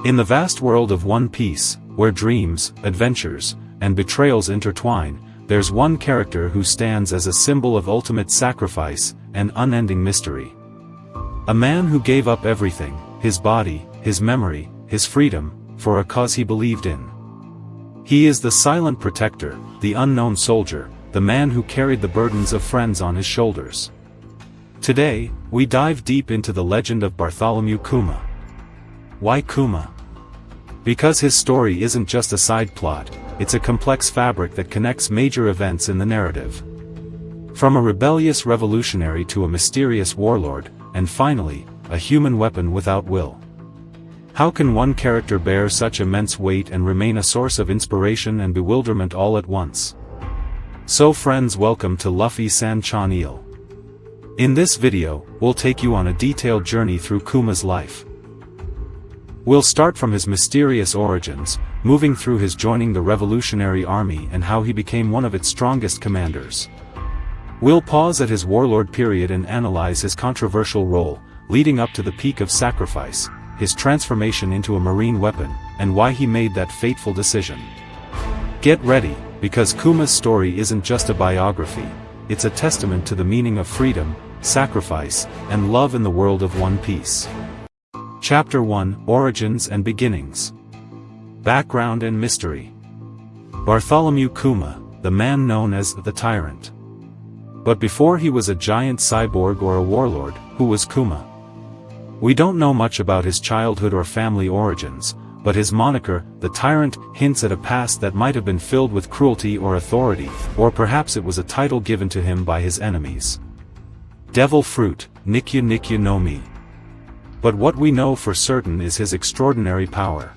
In the vast world of One Piece, where dreams, adventures, and betrayals intertwine, there's one character who stands as a symbol of ultimate sacrifice and unending mystery. A man who gave up everything, his body, his memory, his freedom, for a cause he believed in. He is the silent protector, the unknown soldier, the man who carried the burdens of friends on his shoulders. Today, we dive deep into the legend of Bartholomew Kuma. Why Kuma? Because his story isn't just a side plot, it's a complex fabric that connects major events in the narrative. From a rebellious revolutionary to a mysterious warlord, and finally, a human weapon without will. How can one character bear such immense weight and remain a source of inspiration and bewilderment all at once? So friends, welcome to Luffy San Chan-il. In this video, we'll take you on a detailed journey through Kuma's life. We'll start from his mysterious origins, moving through his joining the Revolutionary Army and how he became one of its strongest commanders. We'll pause at his warlord period and analyze his controversial role, leading up to the peak of sacrifice, his transformation into a marine weapon, and why he made that fateful decision. Get ready, because Kuma's story isn't just a biography, it's a testament to the meaning of freedom, sacrifice, and love in the world of One Piece. Chapter 1: Origins and Beginnings. Background and Mystery. Bartholomew Kuma, the man known as the Tyrant. But before he was a giant cyborg or a warlord, who was Kuma? We don't know much about his childhood or family origins, but his moniker, the Tyrant, hints at a past that might have been filled with cruelty or authority, or perhaps it was a title given to him by his enemies. Devil Fruit, Nikyu Nikyu no Mi. But what we know for certain is his extraordinary power.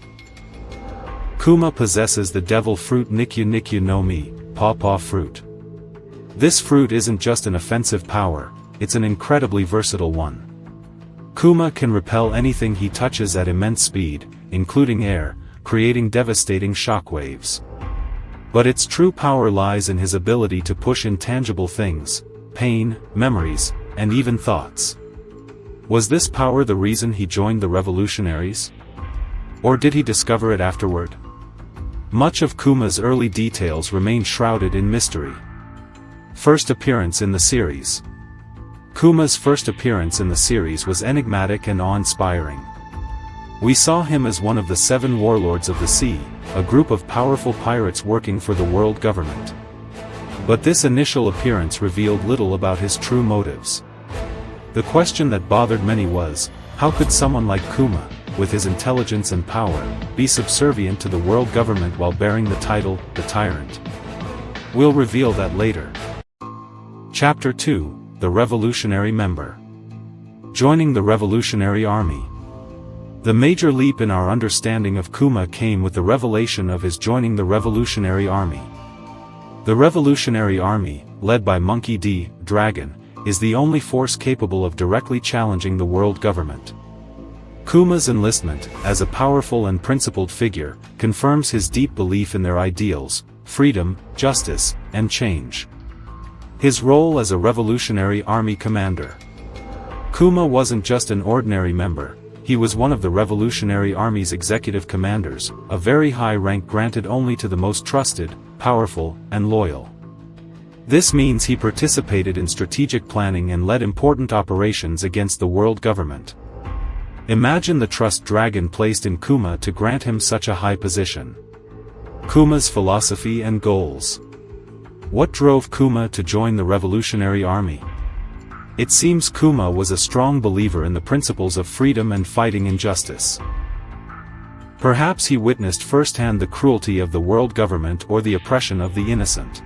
Kuma possesses the Devil Fruit Nikyu Nikyu no Mi, Paw-Paw Fruit. This fruit isn't just an offensive power, it's an incredibly versatile one. Kuma can repel anything he touches at immense speed, including air, creating devastating shockwaves. But its true power lies in his ability to push intangible things, pain, memories, and even thoughts. Was this power the reason he joined the revolutionaries? Or did he discover it afterward? Much of Kuma's early details remain shrouded in mystery. First appearance in the series. Kuma's first appearance in the series was enigmatic and awe-inspiring. We saw him as one of the 7 Warlords of the Sea, a group of powerful pirates working for the world government. But this initial appearance revealed little about his true motives. The question that bothered many was, how could someone like Kuma, with his intelligence and power, be subservient to the world government while bearing the title, the Tyrant? We'll reveal that later. Chapter 2: The Revolutionary Member. Joining the Revolutionary Army. The major leap in our understanding of Kuma came with the revelation of his joining the Revolutionary Army. The Revolutionary Army, led by Monkey D. Dragon, is the only force capable of directly challenging the world government. Kuma's enlistment, as a powerful and principled figure, confirms his deep belief in their ideals, freedom, justice, and change. His role as a Revolutionary Army commander. Kuma wasn't just an ordinary member, he was one of the Revolutionary Army's executive commanders, a very high rank granted only to the most trusted, powerful, and loyal. This means he participated in strategic planning and led important operations against the world government. Imagine the trust Dragon placed in Kuma to grant him such a high position. Kuma's philosophy and goals. What drove Kuma to join the Revolutionary Army? It seems Kuma was a strong believer in the principles of freedom and fighting injustice. Perhaps he witnessed firsthand the cruelty of the world government or the oppression of the innocent.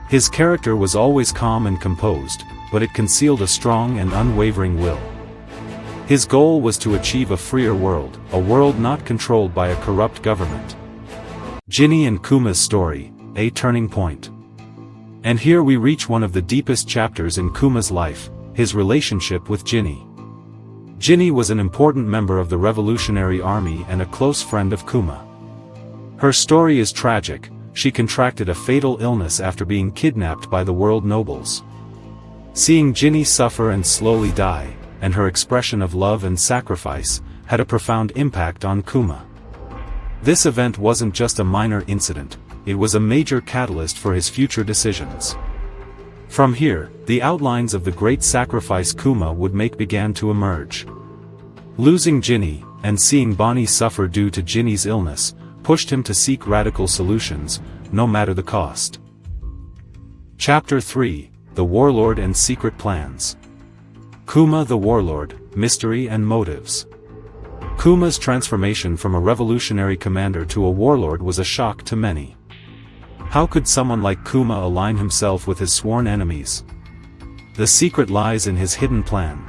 His character was always calm and composed, but it concealed a strong and unwavering will. His goal was to achieve a freer world, a world not controlled by a corrupt government. Ginny and Kuma's story, a turning point. And here we reach one of the deepest chapters in Kuma's life, his relationship with Ginny. Ginny was an important member of the Revolutionary Army and a close friend of Kuma. Her story is tragic. She contracted a fatal illness after being kidnapped by the world nobles. Seeing Ginny suffer and slowly die, and her expression of love and sacrifice, had a profound impact on Kuma. This event wasn't just a minor incident, it was a major catalyst for his future decisions. From here, the outlines of the great sacrifice Kuma would make began to emerge. Losing Ginny, and seeing Bonney suffer due to Ginny's illness, pushed him to seek radical solutions, no matter the cost. Chapter 3: The Warlord and Secret Plans. Kuma the Warlord, Mystery and Motives. Kuma's transformation from a revolutionary commander to a warlord was a shock to many. How could someone like Kuma align himself with his sworn enemies? The secret lies in his hidden plan.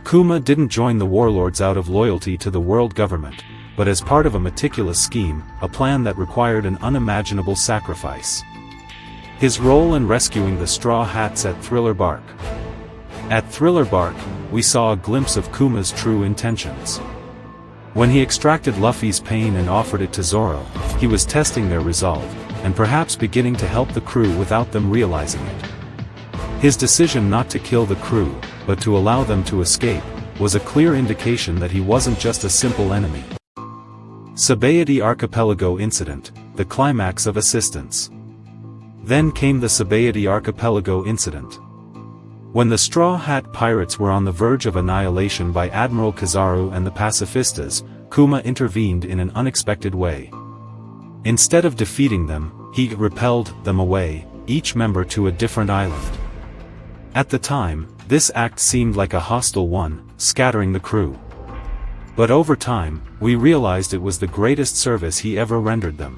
Kuma didn't join the warlords out of loyalty to the world government, but as part of a meticulous scheme, a plan that required an unimaginable sacrifice. His role in rescuing the Straw Hats at Thriller Bark. At Thriller Bark, we saw a glimpse of Kuma's true intentions. When he extracted Luffy's pain and offered it to Zoro, he was testing their resolve, and perhaps beginning to help the crew without them realizing it. His decision not to kill the crew, but to allow them to escape, was a clear indication that he wasn't just a simple enemy. Sabaody Archipelago Incident, the climax of assistance. Then came the Sabaody Archipelago Incident. When the Straw Hat Pirates were on the verge of annihilation by Admiral Kizaru and the Pacifistas, Kuma intervened in an unexpected way. Instead of defeating them, he repelled them away, each member to a different island. At the time, this act seemed like a hostile one, scattering the crew. But over time, we realized it was the greatest service he ever rendered them.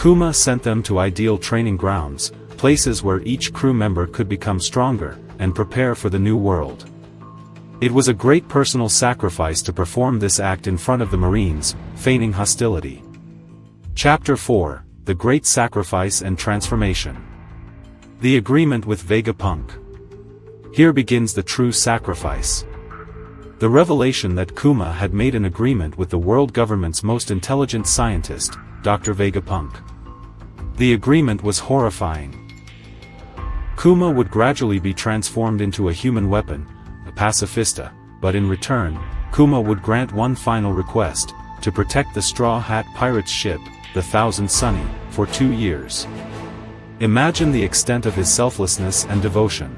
Kuma sent them to ideal training grounds, places where each crew member could become stronger, and prepare for the new world. It was a great personal sacrifice to perform this act in front of the Marines, feigning hostility. Chapter 4: The Great Sacrifice and Transformation. The Agreement with Vegapunk. Here begins the true sacrifice. The revelation that Kuma had made an agreement with the world government's most intelligent scientist, Dr. Vegapunk. The agreement was horrifying. Kuma would gradually be transformed into a human weapon, a pacifista, but in return, Kuma would grant one final request, to protect the Straw Hat Pirates' ship, the Thousand Sunny, for 2 years. Imagine the extent of his selflessness and devotion.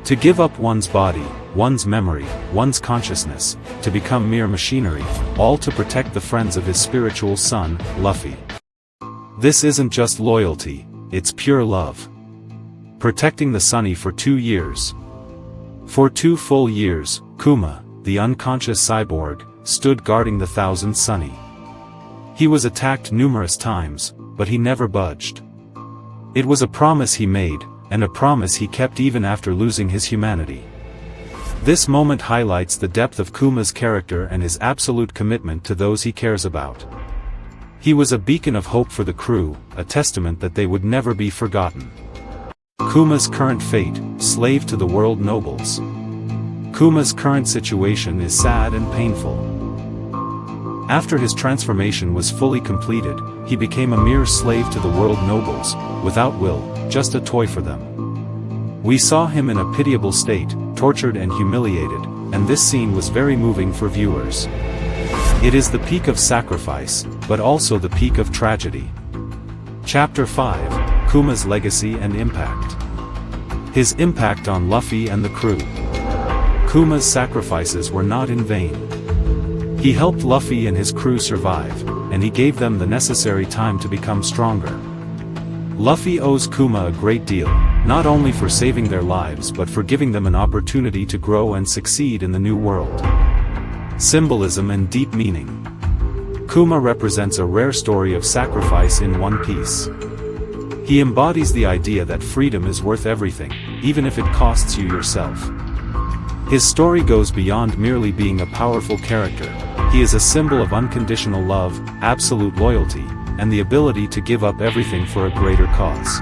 To give up one's body, one's memory, one's consciousness, to become mere machinery, all to protect the friends of his spiritual son, Luffy. This isn't just loyalty, it's pure love. Protecting the Sunny for 2 years. For 2 full years, Kuma, the unconscious cyborg, stood guarding the Thousand Sunny. He was attacked numerous times, but he never budged. It was a promise he made, and a promise he kept even after losing his humanity. This moment highlights the depth of Kuma's character and his absolute commitment to those he cares about. He was a beacon of hope for the crew, a testament that they would never be forgotten. Kuma's current fate, slave to the world nobles. Kuma's current situation is sad and painful. After his transformation was fully completed, he became a mere slave to the world nobles, without will, just a toy for them. We saw him in a pitiable state, tortured and humiliated, and this scene was very moving for viewers. It is the peak of sacrifice, but also the peak of tragedy. Chapter 5: Kuma's Legacy and Impact. His impact on Luffy and the crew. Kuma's sacrifices were not in vain. He helped Luffy and his crew survive, and he gave them the necessary time to become stronger. Luffy owes Kuma a great deal, not only for saving their lives but for giving them an opportunity to grow and succeed in the new world. Symbolism and deep meaning. Kuma represents a rare story of sacrifice in one piece. He embodies the idea that freedom is worth everything, even if it costs you yourself. His story goes beyond merely being a powerful character. He is a symbol of unconditional love, absolute loyalty, and the ability to give up everything for a greater cause.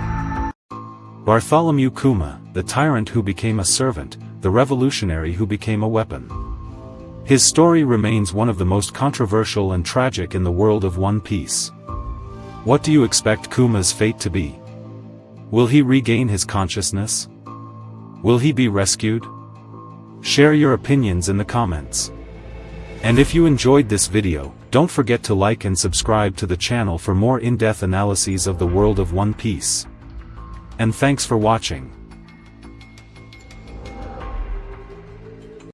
Bartholomew Kuma, the tyrant who became a servant, the revolutionary who became a weapon. His story remains one of the most controversial and tragic in the world of One Piece. What do you expect Kuma's fate to be? Will he regain his consciousness? Will he be rescued? Share your opinions in the comments. And if you enjoyed this video, don't forget to like and subscribe to the channel for more in-depth analyses of the world of One Piece. And thanks for watching.